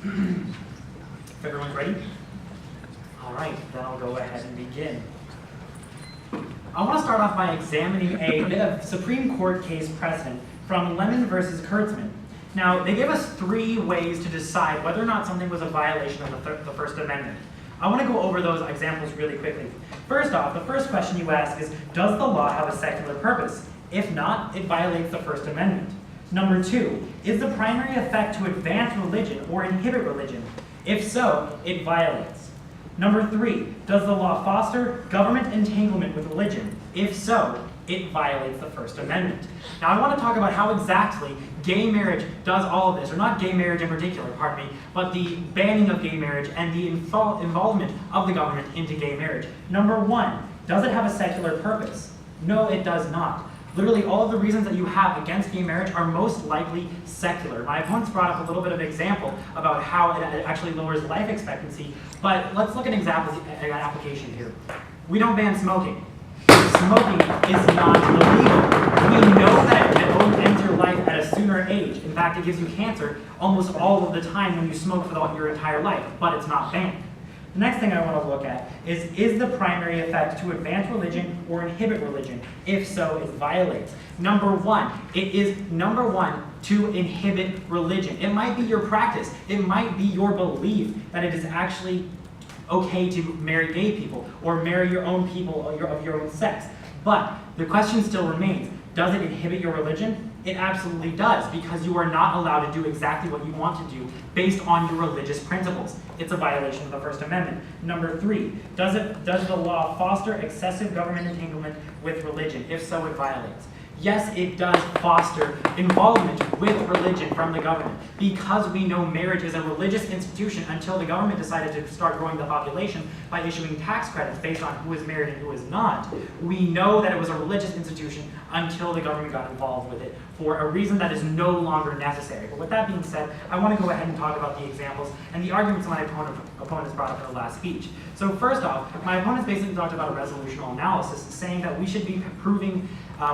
If everyone's ready? All right, then I'll go ahead and begin. I want to start off by examining a bit of Supreme Court case precedent from Lemon versus Kurtzman. Now, they gave us 3 ways to decide whether or not something was a violation of the First Amendment. I want to go over those examples really quickly. First off, the first question you ask is, does the law have a secular purpose? If not, it violates the First Amendment. Number 2, is the primary effect to advance religion or inhibit religion? If so, it violates. Number 3, does the law foster government entanglement with religion? If so, it violates the First Amendment. Now I want to talk about how exactly gay marriage does all of this, or not gay marriage in particular, pardon me, but the banning of gay marriage and the involvement of the government into gay marriage. Number 1, does it have a secular purpose? No, it does not. Literally all of the reasons that you have against gay marriage are most likely secular. My opponents brought up a little bit of example about how it actually lowers life expectancy, but let's look at examples, an application here. We don't ban smoking. Smoking is not illegal. We know that it ends your life at a sooner age. In fact, it gives you cancer almost all of the time when you smoke for your entire life, but it's not banned. The next thing I want to look at is the primary effect to advance religion or inhibit religion? If so, it violates. Number 1, it is to inhibit religion. It might be your practice. It might be your belief that it is actually okay to marry gay people or marry your own people of your own sex. But the question still remains, does it inhibit your religion? It absolutely does, because you are not allowed to do exactly what you want to do based on your religious principles. It's a violation of the First Amendment. Number 3, does the law foster excessive government entanglement with religion? If so, it violates. Yes, it does foster involvement with religion from the government, because we know marriage is a religious institution until the government decided to start growing the population by issuing tax credits based on who is married and who is not. We know that it was a religious institution until the government got involved with it for a reason that is no longer necessary. But with that being said, I want to go ahead and talk about the examples and the arguments my opponents brought up in the last speech. So first off, my opponents basically talked about a resolutional analysis, saying that we should be proving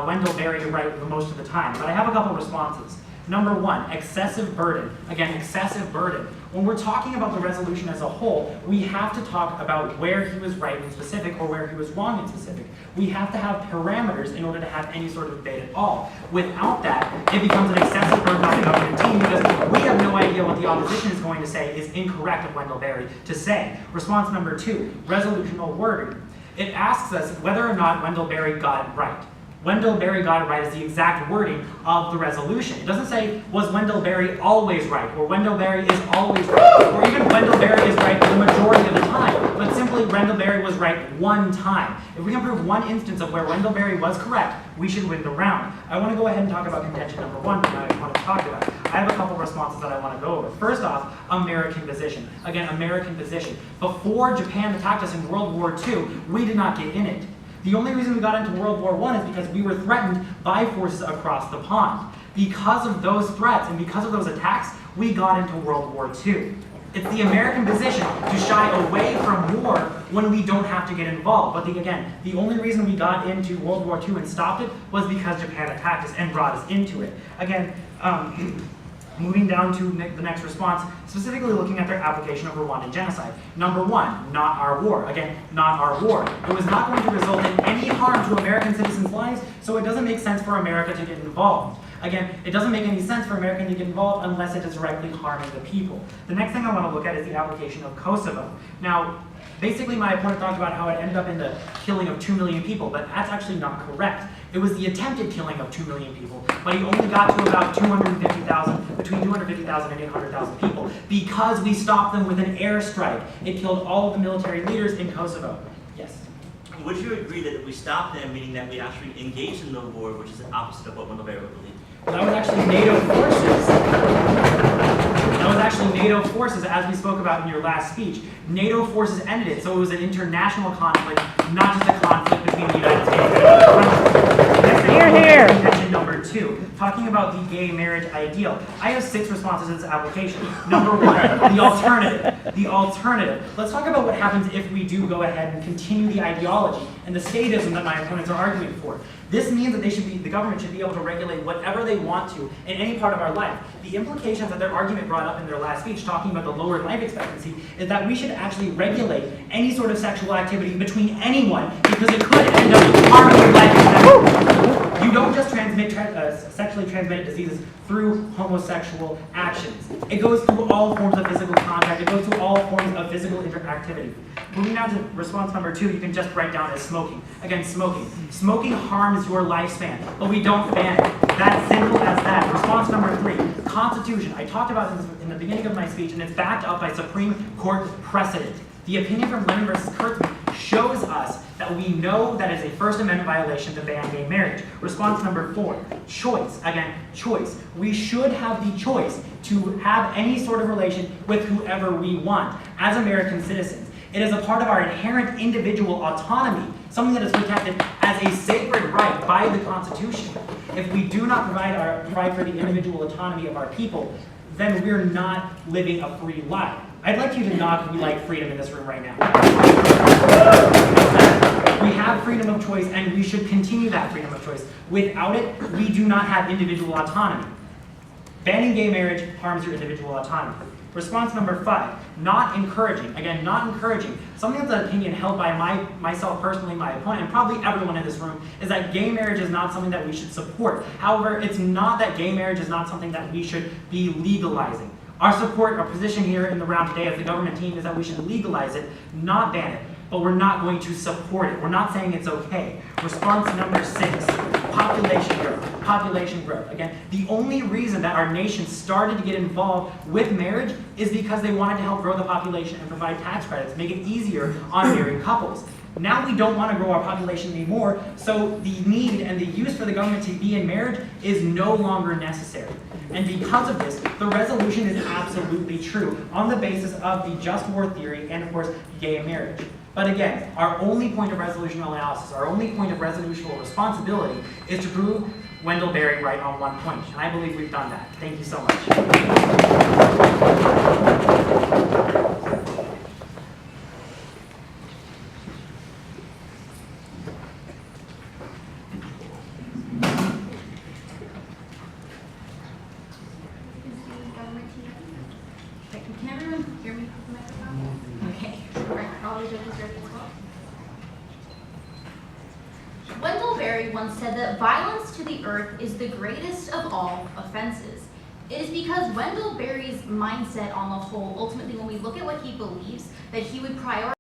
Wendell Berry right most of the time. But I have a couple responses. Number 1, excessive burden. Again, excessive burden. When we're talking about the resolution as a whole, we have to talk about where he was right in specific or where he was wrong in specific. We have to have parameters in order to have any sort of debate at all. Without that, it becomes an excessive burden on the government team because we have no idea what the opposition is going to say is incorrect of Wendell Berry to say. Response number 2, resolutional wording. It asks us whether or not Wendell Berry got it right. Wendell Berry got it right is the exact wording of the resolution. It doesn't say, was Wendell Berry always right, or Wendell Berry is always right, or even Wendell Berry is right the majority of the time, but simply Wendell Berry was right one time. If we can prove one instance of where Wendell Berry was correct, we should win the round. I want to go ahead and talk about contention number 1 that I want to talk about. I have a couple responses that I want to go over. First off, American position. Again, American position. Before Japan attacked us in World War II, we did not get in it. The only reason we got into World War I is because we were threatened by forces across the pond. Because of those threats and because of those attacks, we got into World War II. It's the American position to shy away from war when we don't have to get involved. But again, the only reason we got into World War II and stopped it was because Japan attacked us and brought us into it. Again, moving down to the next response, specifically looking at their application of Rwandan genocide. Number 1, not our war. Again, not our war. It was not going to result in any harm to American citizens' lives, so it doesn't make sense for America to get involved. Again, it doesn't make any sense for America to get involved unless it is directly harming the people. The next thing I want to look at is the application of Kosovo. Now, basically my opponent talked about how it ended up in the killing of 2 million people, but that's actually not correct. It was the attempted killing of 2 million people, but he only got to about 250,000, between 250,000 and 800,000 people, because we stopped them with an airstrike. It killed all of the military leaders in Kosovo. Yes? Would you agree that if we stopped them, meaning that we actually engaged in the war, which is the opposite of what Wendell Berry would believe? Well, that was actually NATO forces. That was actually NATO forces, as we spoke about in your last speech. NATO forces ended it, so it was an international conflict, not just a conflict between the United States and other countries. Next thing, contention number 2, talking about the gay marriage ideal. I have 6 responses to this application. Number 1, the alternative. The alternative. Let's talk about what happens if we do go ahead and continue the ideology and the statism that my opponents are arguing for. This means that the government should be able to regulate whatever they want to in any part of our life. The implications that their argument brought up in their last speech, talking about the lowered life expectancy, is that we should actually regulate any sort of sexual activity between anyone because it could end up harming life expectancy. You don't just transmit sexually transmitted diseases through homosexual actions. It goes through all forms of physical contact. It goes through all forms of physical interactivity. Moving now to response number 2, you can just write down as smoking. Again, smoking. Smoking harms your lifespan, but we don't ban it. That's simple as that. Response number 3, Constitution. I talked about this in the beginning of my speech, and it's backed up by Supreme Court precedent. The opinion from Lemon versus Kurtzman shows us that we know that is a First Amendment violation to ban gay marriage. Response number 4, choice. Again, choice. We should have the choice to have any sort of relation with whoever we want as American citizens. It is a part of our inherent individual autonomy, something that is protected as a sacred right by the Constitution. If we do not provide for the individual autonomy of our people, then we're not living a free life. I'd like you to nod if we like freedom in this room right now. We have freedom of choice, and we should continue that freedom of choice. Without it, we do not have individual autonomy. Banning gay marriage harms your individual autonomy. Response number 5, not encouraging. Again, not encouraging. Something that's an opinion held by myself personally, my opponent, and probably everyone in this room, is that gay marriage is not something that we should support. However, it's not that gay marriage is not something that we should be legalizing. Our position here in the round today as the government team is that we should legalize it, not ban it, but we're not going to support it. We're not saying it's okay. Response number 6, population growth. Population growth. Again, the only reason that our nation started to get involved with marriage is because they wanted to help grow the population and provide tax credits, make it easier on married couples. Now we don't want to grow our population anymore, so the need and the use for the government to be in marriage is no longer necessary. And because of this, the resolution is absolutely true on the basis of the just war theory and, of course, gay marriage. But again, our only point of resolutional analysis, our only point of resolutional responsibility is to prove Wendell Berry right on one point. And I believe we've done that. Thank you so much. Can everyone hear me through the microphone? Okay. All right. All the judges ready as well? Wendell Berry once said that violence to the earth is the greatest of all offenses. It is because Wendell Berry's mindset on the whole, ultimately when we look at what he believes, that he would prioritize